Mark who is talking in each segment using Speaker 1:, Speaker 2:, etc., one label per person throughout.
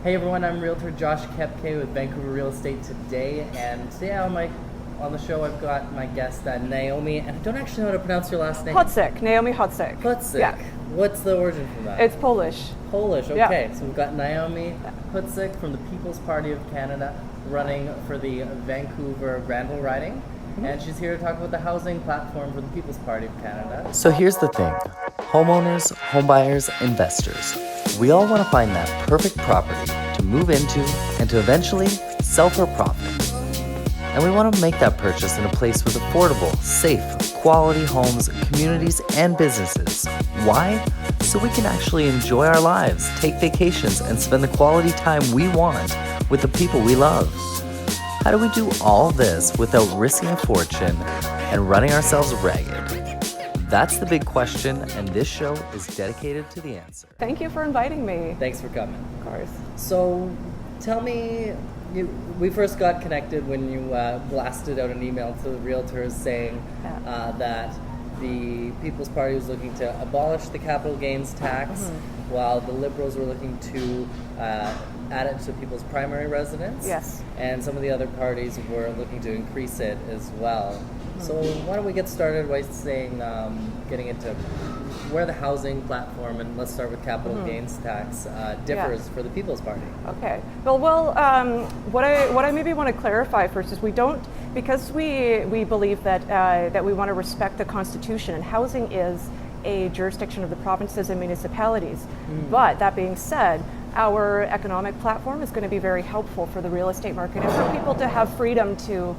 Speaker 1: Hey everyone, I'm Realtor Josh Kepke with Vancouver Real Estate today, and today on the show I've got my guest Naomi, and I don't actually know how to pronounce your last name.
Speaker 2: Chocyk, Naomi Chocyk.
Speaker 1: Chocyk.
Speaker 2: Yeah.
Speaker 1: What's the origin from that?
Speaker 2: It's Polish.
Speaker 1: Polish, okay.
Speaker 2: Yeah.
Speaker 1: So we've got Naomi Chocyk from the People's Party of Canada running for the Vancouver Granville riding. And she's here to talk about the housing platform for the People's Party of Canada.
Speaker 3: So here's the thing. Homeowners, homebuyers, investors, we all want to find that perfect property to move into and to eventually sell for a profit. And we want to make that purchase in a place with affordable, safe, quality homes, communities, and businesses. Why? So we can actually enjoy our lives, take vacations, and spend the quality time we want with the people we love. How do we do all this without risking a fortune and running ourselves ragged? That's the big question, and this show is dedicated to the answer.
Speaker 2: Thank you for inviting me.
Speaker 1: Thanks for coming.
Speaker 2: Of course.
Speaker 1: So, tell me, we first got connected when you blasted out an email to the realtors saying that the People's Party was looking to abolish the capital gains tax, while the Liberals were looking to add it to people's primary residence.
Speaker 2: Yes.
Speaker 1: And some of the other parties were looking to increase it as well. So why don't we get started by saying, getting into where the housing platform, and let's start with capital gains tax, differs for the People's Party.
Speaker 2: Okay. Well, what I maybe want to clarify first is because we believe that we want to respect the Constitution, and housing is a jurisdiction of the provinces and municipalities. But that being said, our economic platform is going to be very helpful for the real estate market and for people to have freedom to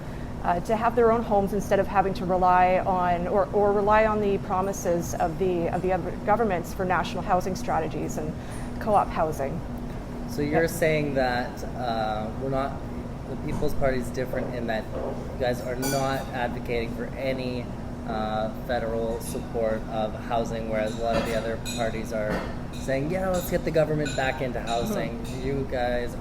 Speaker 2: have their own homes instead of having to rely on or rely on the promises of the other governments for national housing strategies and co-op housing.
Speaker 1: So you're saying that the People's Party is different in that you guys are not advocating for any federal support of housing, whereas a lot of the other parties are saying, yeah, let's get the government back into housing. You guys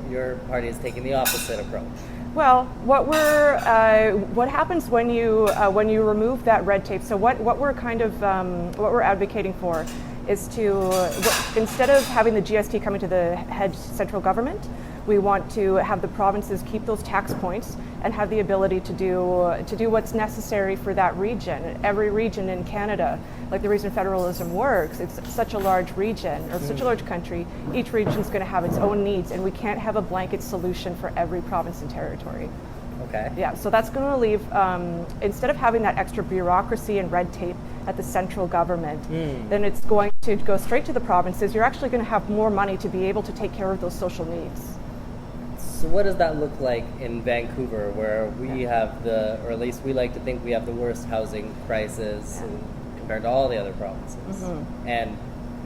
Speaker 1: your party is taking the opposite approach.
Speaker 2: Well, what happens when you remove that red tape? So what we're advocating for is instead of having the GST coming to the head central government, we want to have the provinces keep those tax points and have the ability to do what's necessary for that region. Every region in Canada, like the reason federalism works, it's such a large region or such a large country, each region is going to have its own needs, and we can't have a blanket solution for every province and territory.
Speaker 1: Okay.
Speaker 2: Yeah, so that's going to leave, instead of having that extra bureaucracy and red tape at the central government, then it's going to go straight to the provinces. You're actually going to have more money to be able to take care of those social needs.
Speaker 1: So what does that look like in Vancouver, where we have or at least we like to think we have the worst housing crisis compared to all the other provinces and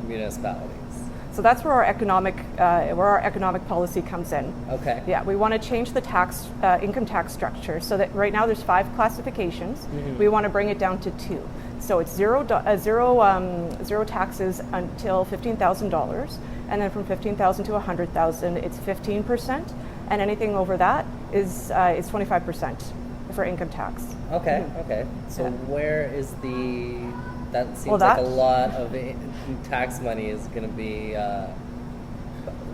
Speaker 1: municipalities?
Speaker 2: So that's where our economic policy comes in.
Speaker 1: Okay.
Speaker 2: Yeah, we want to change the income tax structure so that right now there's 5 classifications. We want to bring it down to 2. So it's zero taxes until $15,000, and then from $15,000 to $100,000, it's 15%, and anything over that is 25% for income tax.
Speaker 1: Okay. Okay. So where is that seems like a lot of tax money is going to be,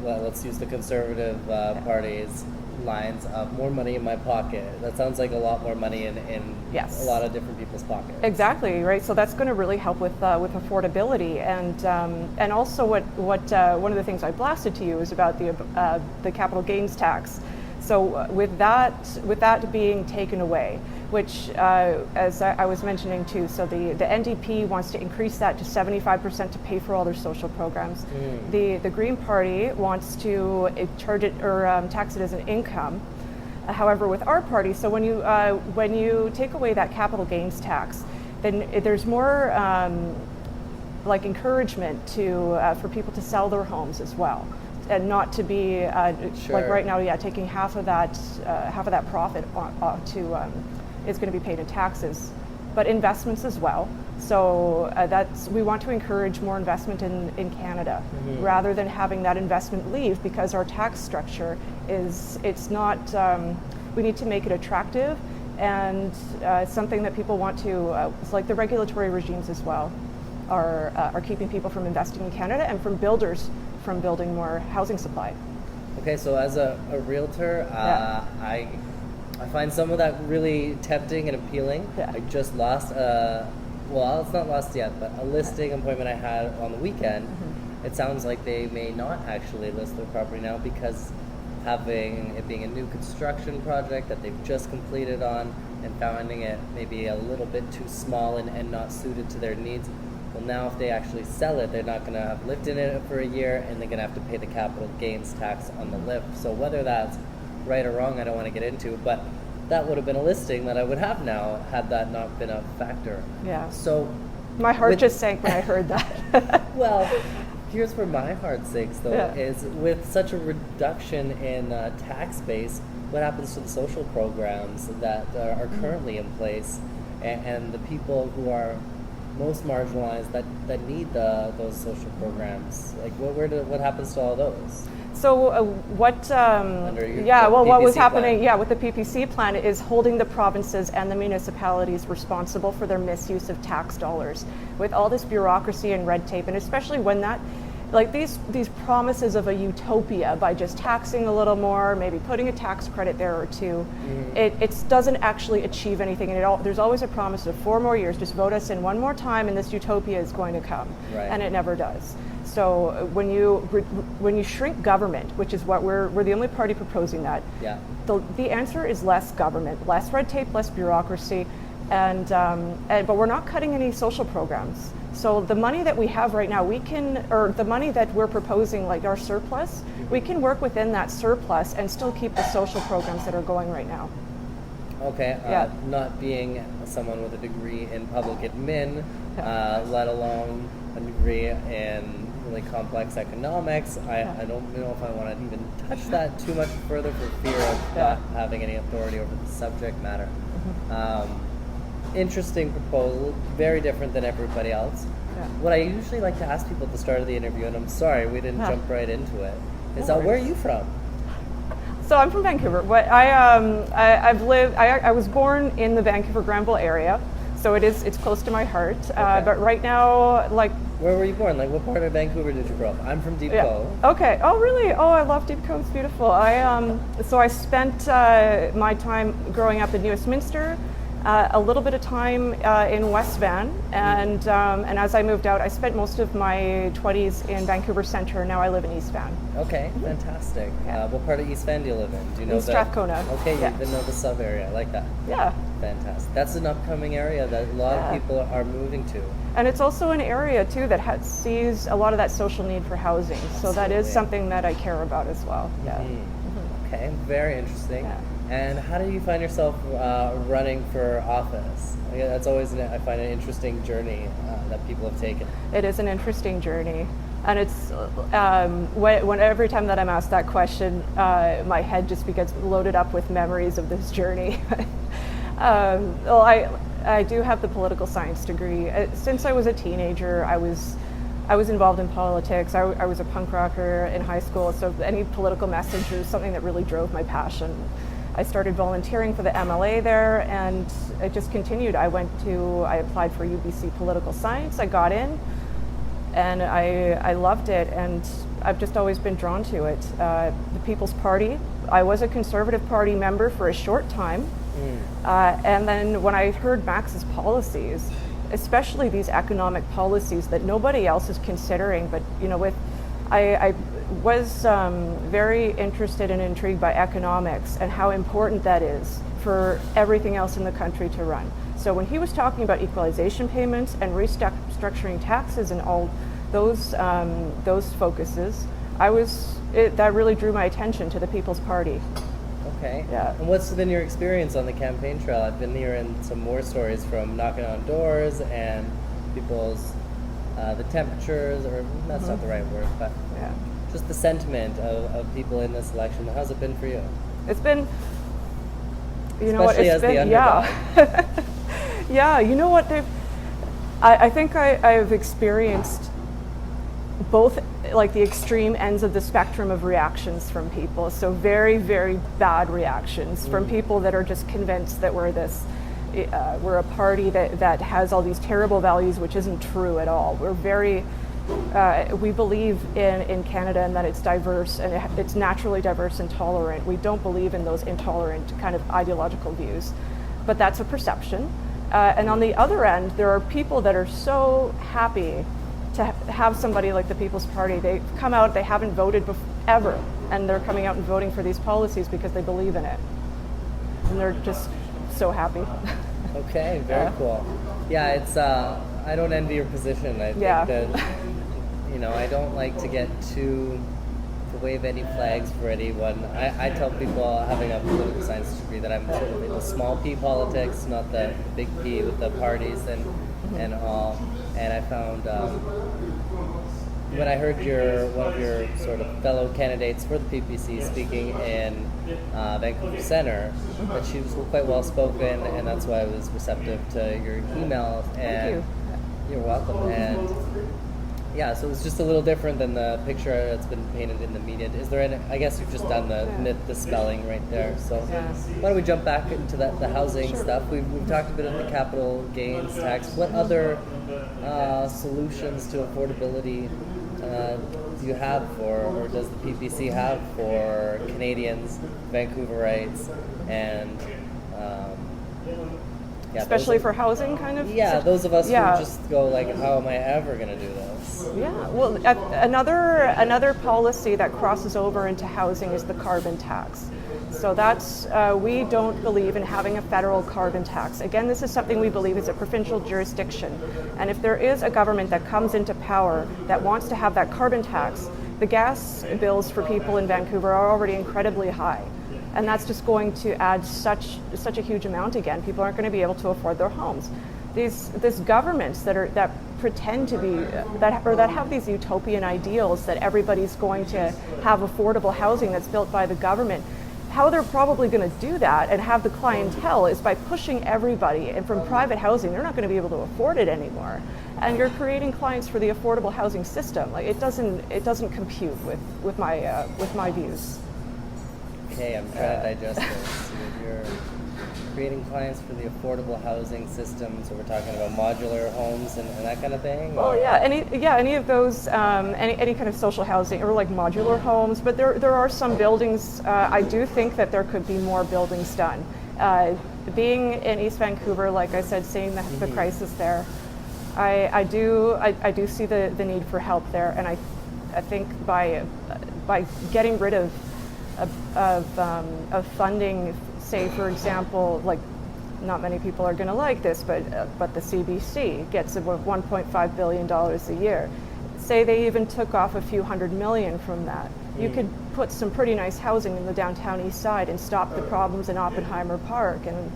Speaker 1: let's use the Conservative Party's lines of more money in my pocket. That sounds like a lot more money in a lot of different people's pockets.
Speaker 2: Exactly, right. So that's going to really help with affordability, and also what one of the things I blasted to you is about the capital gains tax. So with that being taken away, which as I was mentioning too, so the NDP wants to increase that to 75% to pay for all their social programs. The Green Party wants to charge it or tax it as an income. However, with our party, so when you take away that capital gains tax, then there's more like encouragement for people to sell their homes as well, and not to be like right now, taking half of that profit is going to be paid in taxes, but investments as well. So we want to encourage more investment in Canada, rather than having that investment leave, because our tax structure it's not. We need to make it attractive and something that people want to. It's like the regulatory regimes as well are keeping people from investing in Canada and from builders from building more housing supply.
Speaker 1: Okay, so as a realtor, I find some of that really tempting and appealing.
Speaker 2: Yeah.
Speaker 1: I just lost well, it's not lost yet, but a listing appointment I had on the weekend. It sounds like they may not actually list their property now because having it being a new construction project that they've just completed on and finding it maybe a little bit too small and not suited to their needs. Well, now if they actually sell it, they're not going to have lived in it for a year, and they're going to have to pay the capital gains tax on the lift. So whether that's right or wrong, I don't want to get into, but that would have been a listing that I would have now had that not been a factor.
Speaker 2: Yeah.
Speaker 1: So
Speaker 2: My heart just sank when I heard that.
Speaker 1: well, here's where my heart sinks, though,
Speaker 2: Yeah.
Speaker 1: is with such a reduction in tax base, what happens to the social programs that are currently in place, and the people who are most marginalized that need those social programs? Like, what happens to all those?
Speaker 2: So what?
Speaker 1: Under your
Speaker 2: what was
Speaker 1: PPC
Speaker 2: happening?
Speaker 1: plan.
Speaker 2: Yeah, with the PPC plan is holding the provinces and the municipalities responsible for their misuse of tax dollars, with all this bureaucracy and red tape, and especially when that, like these promises of a utopia by just taxing a little more, maybe putting a tax credit there or two, it doesn't actually achieve anything, and there's always a promise of 4 more years. Just vote us in one more time, and this utopia is going to come,
Speaker 1: Right.
Speaker 2: and it never does. So when you shrink government, which is what we're the only party proposing that,
Speaker 1: Yeah.
Speaker 2: the answer is less government, less red tape, less bureaucracy, but we're not cutting any social programs. So the money that we have right now, the money that we're proposing, like our surplus, we can work within that surplus and still keep the social programs that are going right now.
Speaker 1: Okay,
Speaker 2: Yeah.
Speaker 1: not being someone with a degree in public admin, let alone a degree in really complex economics, I don't know if I want to even touch that too much further for fear of not having any authority over the subject matter. Interesting proposal, very different than everybody else.
Speaker 2: Yeah.
Speaker 1: What I usually like to ask people at the start of the interview, and I'm sorry we didn't jump right into it, is
Speaker 2: No
Speaker 1: where are
Speaker 2: worries.
Speaker 1: you from?
Speaker 2: So I'm from Vancouver. I was born in the Vancouver Granville area, so it's close to my heart. But right now,
Speaker 1: Where were you born? Like, what part of Vancouver did you grow up? I'm from Deep
Speaker 2: yeah.
Speaker 1: Cove.
Speaker 2: Okay. Oh, really? Oh, I love Deep Cove. It's beautiful. So I spent my time growing up in Westminster, a little bit of time in West Van, and as I moved out, I spent most of my 20s in Vancouver Centre. Now I live in East Van.
Speaker 1: Okay, fantastic.
Speaker 2: Yeah.
Speaker 1: What part of East Van do you live in? Do you know
Speaker 2: In Strathcona.
Speaker 1: Okay,
Speaker 2: Yeah.
Speaker 1: you know the sub area. I like that.
Speaker 2: Yeah.
Speaker 1: Fantastic. That's an upcoming area that a lot of people are moving to.
Speaker 2: And it's also an area too that sees a lot of that social need for housing. So that is
Speaker 1: Absolutely.
Speaker 2: something that I care about as well. Yeah.
Speaker 1: Okay, very interesting.
Speaker 2: Yeah.
Speaker 1: And how do you find yourself running for office? That's always, I find, an interesting journey that people have taken.
Speaker 2: It is an interesting journey. And it's every time that I'm asked that question, my head just gets loaded up with memories of this journey. Well, I do have the political science degree. Since I was a teenager, I was involved in politics. I was a punk rocker in high school, so any political message was something that really drove my passion. I started volunteering for the MLA there, and it just continued. I applied for UBC political science. I got in, and I loved it, and I've just always been drawn to it. The People's Party. I was a Conservative Party member for a short time, and then when I heard Max's policies, especially these economic policies that nobody else is considering, but I was very interested and intrigued by economics and how important that is for everything else in the country to run. So when he was talking about equalization payments and restructuring taxes and all those focuses, that really drew my attention to the People's Party.
Speaker 1: Okay.
Speaker 2: Yeah.
Speaker 1: And what's been your experience on the campaign trail? I've been hearing some more stories from knocking on doors and people's the temperatures, or that's not the right word, but
Speaker 2: Yeah.
Speaker 1: just the sentiment of people in this election. How's it been for you?
Speaker 2: It's been,
Speaker 1: Especially as the underdog.
Speaker 2: yeah. Yeah, you know what, I think I've experienced both, like, the extreme ends of the spectrum of reactions from people. So very, very bad reactions from people that are just convinced that we're a party that has all these terrible values, which isn't true at all. We're very We believe in Canada and that it's diverse and it's naturally diverse and tolerant. We don't believe in those intolerant kind of ideological views, but that's a perception. And on the other end, there are people that are so happy to have somebody like the People's Party. They come out, they haven't voted ever, and they're coming out and voting for these policies because they believe in it. And they're just so happy.
Speaker 1: Okay, very cool. Yeah, it's, I don't envy your position. I think that, you know, I don't like to get to wave any flags for anyone. I tell people, having a political science degree, that I'm sort of into small p politics, not the big P with the parties and all. And I found when I heard one of your sort of fellow candidates for the PPC speaking in Vancouver Centre, that she was quite well spoken, and that's why I was receptive to your email. And
Speaker 2: Thank you.
Speaker 1: You're welcome. And yeah, so it's just a little different than the picture that's been painted in the media. Is there any? I guess you've just done the myth, the spelling right there. So why don't we jump back into the housing stuff? We've talked a bit of the capital gains tax. What other solutions to affordability do you have or does the PPC have for Canadians, Vancouverites, and
Speaker 2: especially for housing, kind of?
Speaker 1: Yeah, those of us who just go like, how am I ever going to do this?
Speaker 2: Yeah, well, another policy that crosses over into housing is the carbon tax. So that's, we don't believe in having a federal carbon tax. Again, this is something we believe is a provincial jurisdiction. And if there is a government that comes into power that wants to have that carbon tax, the gas bills for people in Vancouver are already incredibly high. And that's just going to add such a huge amount again. People aren't going to be able to afford their homes. These governments that pretend to be that have these utopian ideals that everybody's going to have affordable housing that's built by the government. How they're probably going to do that and have the clientele is by pushing everybody, and from private housing, they're not going to be able to afford it anymore. And you're creating clients for the affordable housing system. Like it doesn't compute with my views.
Speaker 1: Okay, I'm trying to digest this. You're creating clients for the affordable housing system, so we're talking about modular homes and that kind of thing?
Speaker 2: Oh yeah, any of those, any kind of social housing or like modular homes, but there are some buildings, I do think that there could be more buildings done. Being in East Vancouver, like I said, seeing the crisis there, I do see the need for help there, and I think by getting rid of funding, say for example, like not many people are going to like this, but the CBC gets about $1.5 billion a year. Say they even took off a few $100 million from that. You could put some pretty nice housing in the downtown east side and stop the problems in Oppenheimer Park, and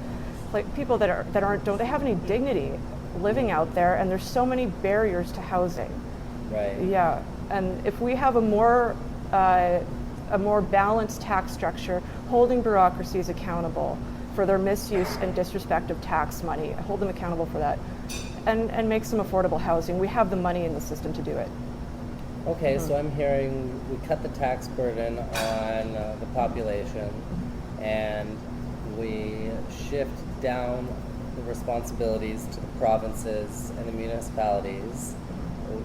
Speaker 2: like people don't have any dignity living out there, and there's so many barriers to housing.
Speaker 1: Right.
Speaker 2: Yeah, and if we have a more balanced tax structure, holding bureaucracies accountable for their misuse and disrespect of tax money, hold them accountable for that, and make some affordable housing. We have the money in the system to do it.
Speaker 1: Okay, so I'm hearing we cut the tax burden on the population, and we shift down the responsibilities to the provinces and the municipalities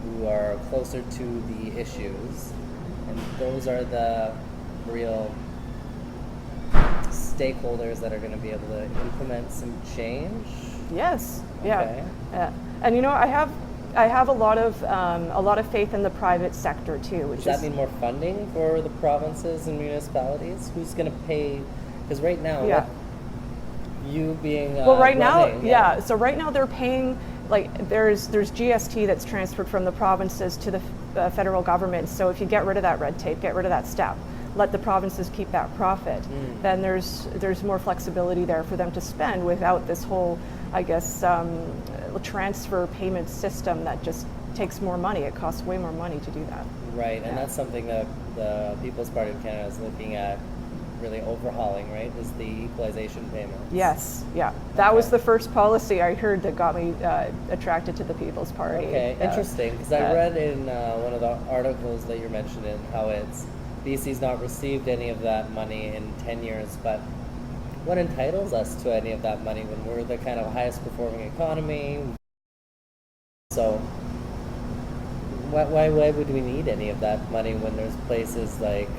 Speaker 1: who are closer to the issues. And those are the real stakeholders that are going to be able to implement some change.
Speaker 2: Yes.
Speaker 1: Okay.
Speaker 2: Yeah. And you know, I have a lot of faith in the private sector too.
Speaker 1: Does that mean more funding for the provinces and municipalities? Who's going to pay? Because right now, you being
Speaker 2: well, right
Speaker 1: running,
Speaker 2: now, so right now they're paying. Like there's GST that's transferred from the provinces to the federal government. So if you get rid of that red tape, get rid of that step, let the provinces keep that profit, then there's more flexibility there for them to spend without this whole, I guess, transfer payment system that just takes more money. It costs way more money to do that.
Speaker 1: Right, and that's something that the People's Party of Canada is looking at really overhauling, right, is the equalization payments.
Speaker 2: Yes, yeah. That was the first policy I heard that got me attracted to the People's Party.
Speaker 1: Okay, interesting, because I read in one of the articles that you're mentioning how BC's not received any of that money in 10 years, but what entitles us to any of that money when we're the kind of highest performing economy? So why would we need any of that money when there's places like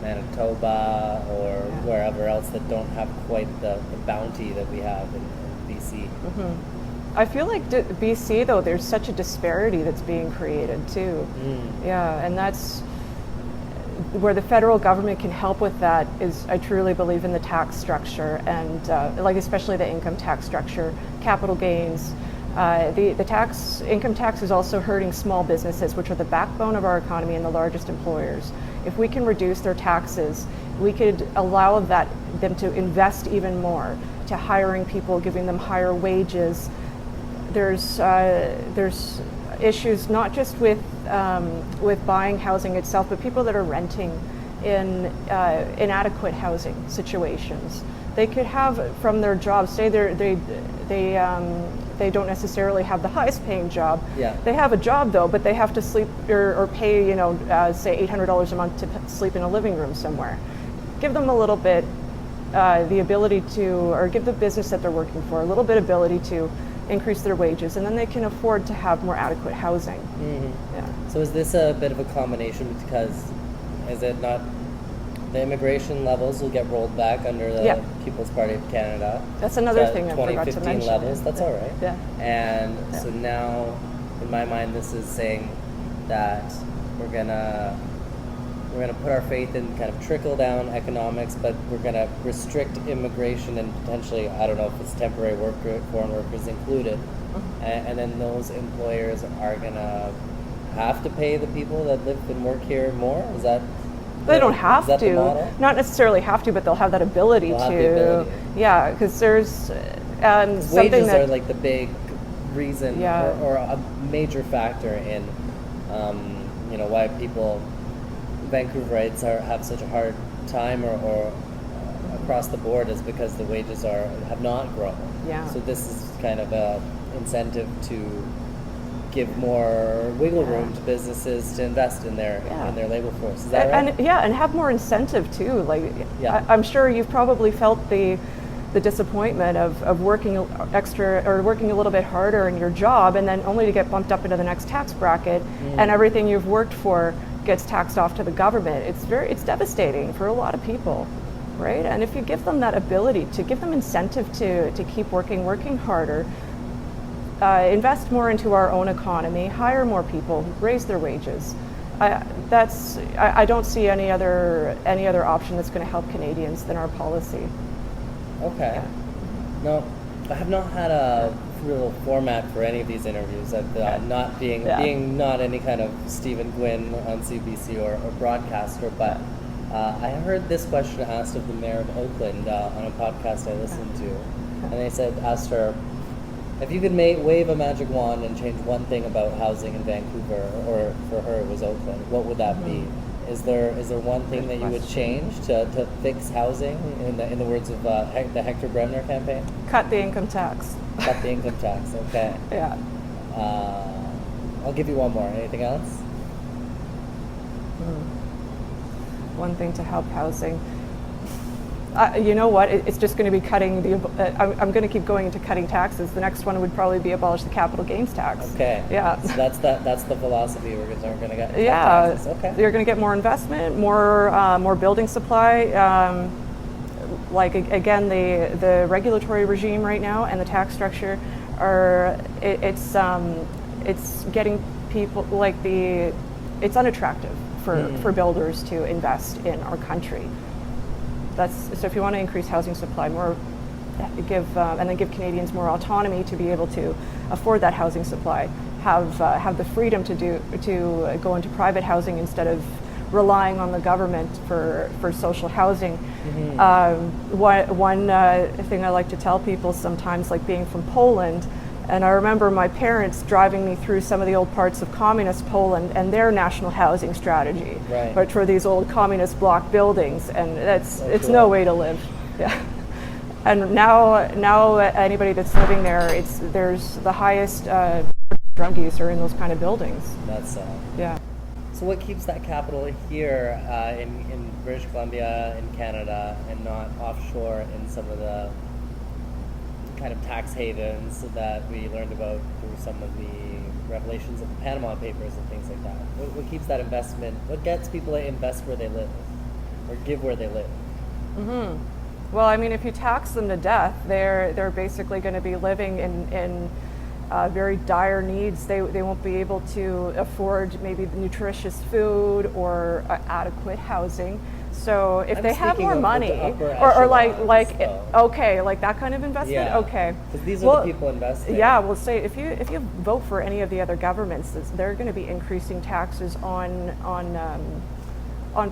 Speaker 1: Manitoba or wherever else that don't have quite the bounty that we have in BC?
Speaker 2: I feel like BC, though, there's such a disparity that's being created too. Yeah, and that's where the federal government can help with that. Is I truly believe in the tax structure, and like especially the income tax structure, capital gains. The income tax is also hurting small businesses, which are the backbone of our economy and the largest employers. If we can reduce their taxes, we could allow them to invest even more, to hiring people, giving them higher wages. There's issues not just with buying housing itself, but people that are renting in inadequate housing situations. They could have from their job, say they don't necessarily have the highest paying job.
Speaker 1: Yeah.
Speaker 2: They have a job though, but they have to sleep or pay, say $800 a month to sleep in a living room somewhere. Give them a little bit the ability to, or give the business that they're working for a little bit ability to increase their wages, and then they can afford to have more adequate housing. Yeah.
Speaker 1: So is this a bit of a combination, because is it not the immigration levels will get rolled back under the People's Party of Canada?
Speaker 2: That's another thing I forgot to
Speaker 1: 2015
Speaker 2: mention.
Speaker 1: levels, that's all right.
Speaker 2: Yeah.
Speaker 1: And so now, in my mind, this is saying that we're gonna put our faith in kind of trickle down economics, but we're gonna restrict immigration and potentially, I don't know if it's temporary foreign workers included, and then those employers are gonna have to pay the people that live and work here more. Is that?
Speaker 2: They don't have
Speaker 1: is that the
Speaker 2: to,
Speaker 1: model?
Speaker 2: not necessarily have to, but they'll have that ability
Speaker 1: They'll have
Speaker 2: to.
Speaker 1: the ability.
Speaker 2: Yeah, because there's something
Speaker 1: wages
Speaker 2: that
Speaker 1: are like the big reason or a major factor in why people Vancouverites have such a hard time or across the board, is because the wages have not grown.
Speaker 2: Yeah.
Speaker 1: So this is kind of a incentive to give more wiggle room to businesses to invest in their labor force. Is that right?
Speaker 2: And have more incentive too. Like I'm sure you've probably felt the disappointment of working extra or working a little bit harder in your job, and then only to get bumped up into the next tax bracket, and everything you've worked for gets taxed off to the government. It's devastating for a lot of people, right? And if you give them that ability, to give them incentive to keep working harder, invest more into our own economy, hire more people, raise their wages. I don't see any other option that's going to help Canadians than our policy.
Speaker 1: Okay.
Speaker 2: Yeah.
Speaker 1: No, I have not had a real format for any of these interviews. Not being not any kind of Stephen Gwynn on CBC or broadcaster, but I heard this question asked of the mayor of Oakland on a podcast I listened to, and they asked her, if you could wave a magic wand and change one thing about housing in Vancouver, or for her it was Oakland, what would that be? Is there one thing that you would change to fix housing, in the words of the Hector Bremner campaign?
Speaker 2: Cut the income tax.
Speaker 1: Cut the income tax, okay.
Speaker 2: Yeah.
Speaker 1: I'll give you one more. Anything else?
Speaker 2: One thing to help housing. You know what? It's just going to be cutting I'm going to keep going into cutting taxes. The next one would probably be abolish the capital gains tax.
Speaker 1: Okay.
Speaker 2: Yeah.
Speaker 1: So that's the philosophy. We're going to get.
Speaker 2: Yeah.
Speaker 1: Taxes. Okay.
Speaker 2: You're going to get more investment, more building supply. Again, the regulatory regime right now and the tax structure it's getting people it's unattractive for builders to invest in our country. So if you want to increase housing supply, and then give Canadians more autonomy to be able to afford that housing supply, have the freedom to go into private housing instead of relying on the government for social housing. One thing I like to tell people sometimes, like being from Poland, and I remember my parents driving me through some of the old parts of communist Poland and their national housing strategy, which were these old communist block buildings, and it's no way to live. Yeah. And now anybody that's living there, there's the highest drug use are in those kind of buildings.
Speaker 1: That's sad.
Speaker 2: Yeah.
Speaker 1: So what keeps that capital here in British Columbia, in Canada, and not offshore in some of the kind of tax havens that we learned about through some of the revelations of the Panama Papers and things like that. What keeps that investment? What gets people to invest where they live, or give where they live?
Speaker 2: Well, I mean, if you tax them to death, they're basically going to be living in very dire needs. They won't be able to afford maybe nutritious food or adequate housing. So if
Speaker 1: I'm
Speaker 2: they have
Speaker 1: speaking
Speaker 2: more
Speaker 1: of the
Speaker 2: money,
Speaker 1: upper
Speaker 2: or like
Speaker 1: echelons,
Speaker 2: okay, like that kind of investment,
Speaker 1: Yeah.
Speaker 2: okay.
Speaker 1: Because these are the people investing.
Speaker 2: Yeah, well, say if you vote for any of the other governments, they're going to be increasing taxes on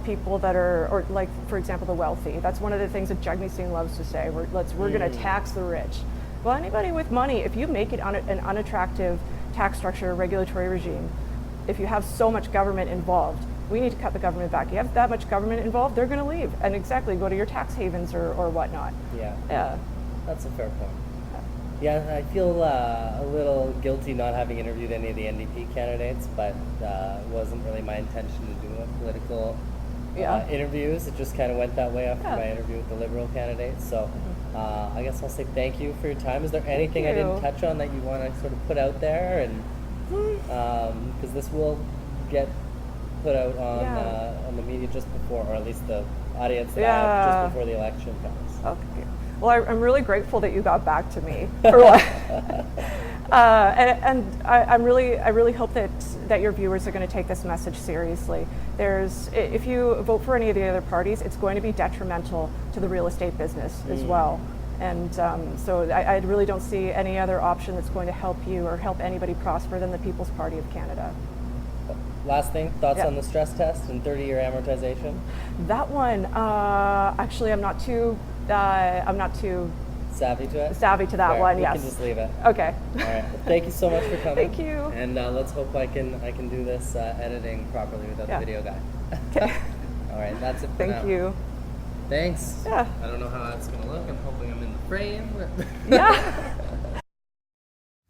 Speaker 2: people that are, or like for example, the wealthy. That's one of the things that Jagmeet Singh loves to say. We're going to tax the rich. Well, anybody with money, if you make it an unattractive tax structure, regulatory regime, if you have so much government involved, we need to cut the government back. You have that much government involved, they're going to leave and exactly go to your tax havens or whatnot.
Speaker 1: Yeah. That's a fair point. Yeah, I feel a little guilty not having interviewed any of the NDP candidates, but it wasn't really my intention to do political interviews. It just kind of went that way after my interview with the Liberal candidates. So I guess I'll say thank you for your time. Is there anything I didn't touch on that you want to sort of put out there? And because this will get put out on the media just before, or at least the audience that I have just before the election comes.
Speaker 2: Okay. Well, I'm really grateful that you got back to me for what. And I really hope that your viewers are going to take this message seriously. If you vote for any of the other parties, it's going to be detrimental to the real estate business as well. And so I really don't see any other option that's going to help you or help anybody prosper than the People's Party of Canada.
Speaker 1: Last thing, thoughts on the stress test and 30-year amortization?
Speaker 2: That one, actually, I'm not too
Speaker 1: savvy to it?
Speaker 2: Savvy to that one, yes.
Speaker 1: We can just leave it.
Speaker 2: Okay.
Speaker 1: All right. Well, thank you so much for coming.
Speaker 2: Thank you.
Speaker 1: And let's hope I can do this editing properly without the video guy.
Speaker 2: Okay.
Speaker 1: All right. That's it for now.
Speaker 2: Thank you.
Speaker 1: Thanks.
Speaker 2: Yeah.
Speaker 1: I don't know how that's going to look. I'm hoping I'm in the frame.
Speaker 2: Yeah.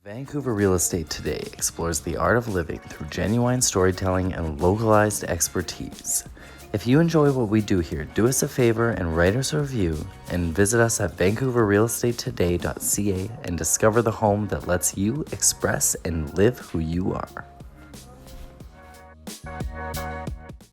Speaker 3: Vancouver Real Estate Today explores the art of living through genuine storytelling and localized expertise. If you enjoy what we do here, do us a favor and write us a review, and visit us at vancouverrealestatetoday.ca and discover the home that lets you express and live who you are.